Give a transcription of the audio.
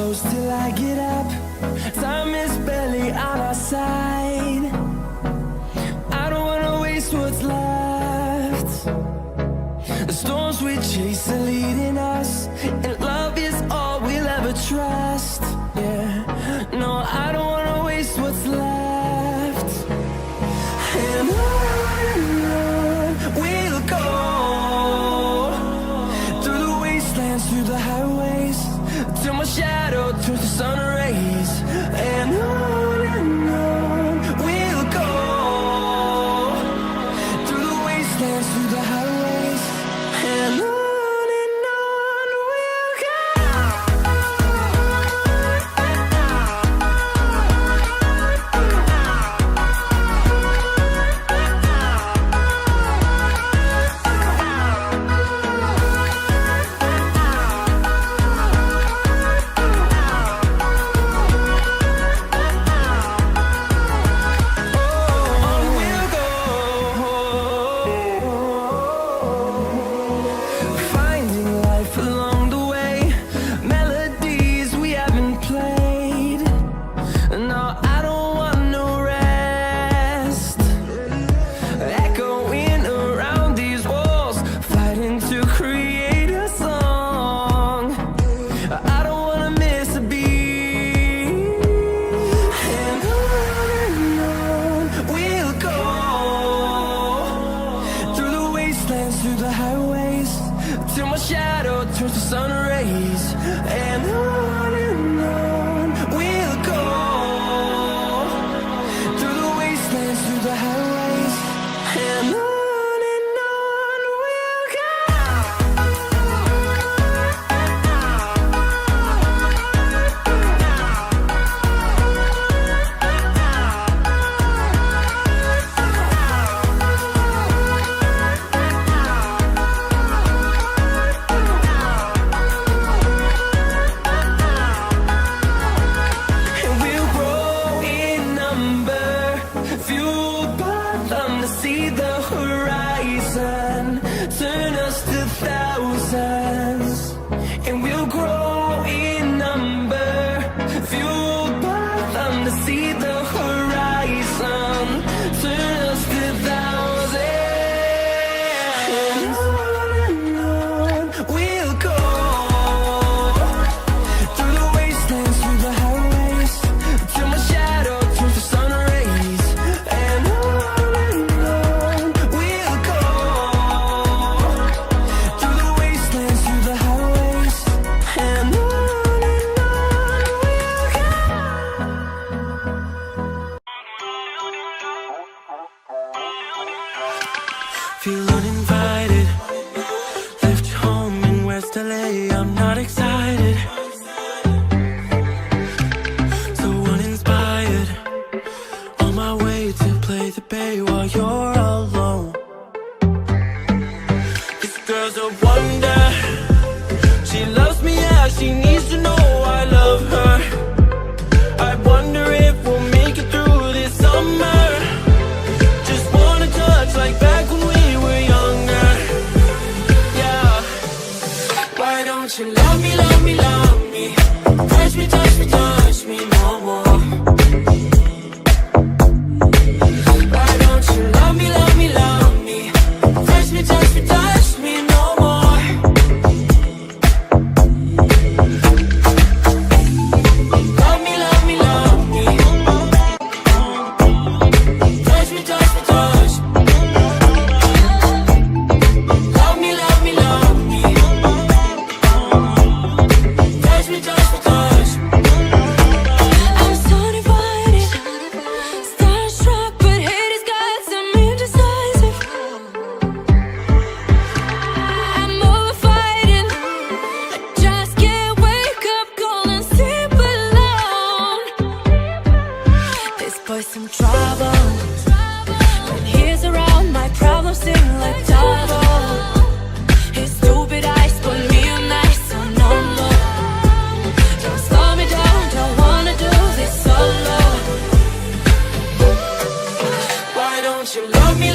close till I get up. Time is barely on our side. I don't wanna waste what's left. The storms we chase are leading us, and love is all we'll ever trust. Yeah, no, I don't wanna waste what's left. And on we'll go, through the wastelands, through the highways, till my shadow turns to sun rays. And on we'll go, through the wastelands, through the highways, and on we'll go. Finding life along the way, melodies we haven't played. No, I don't want no rest. Echoing around these walls, fighting to create a song. I don't wanna miss a beat. And on we'll go, through the wastelands, through the highways, till my shadow turns to sun rays. And on we'll go, through the wastelands, through the highways, and on we'll go. And we'll grow in number, fueled by them to see the horizon, turn us to thousands. And we'll grow in number, fueled by them to see the horizon, turn us to thousands. And on we'll go, through the wastelands, through the highways, till my shadow turns to sun rays. And on we'll go, through the wastelands, through the highways, and on we'll go. Feel uninvited, left your home in West LA, I'm not excited. So uninspired, on my way to play the bay while you're alone. This girl's a wonder, she loves me, yeah, she needs to know I love her. I wonder if we'll make it through this summer. Just wanna touch like back when we were younger. Yeah. Why don't you love me, love me, love me? Touch me, touch me, touch me no more. Why don't you love me, love me, love me? Touch me, touch me, touch me no more. Love me, love me, love me. Touch me, touch me, touch me. Love me, love me, love me. Touch me, touch me, touch me. I'm so divided, starstruck, but hate has got some indecisive. I'm over fighting, I just can't wake up cold and sleep alone. This boy's some trouble, when he's around my problems seem like double. His stupid eyes put me on ice, so no more. Don't slow me down, don't wanna do this solo. Why don't you love me,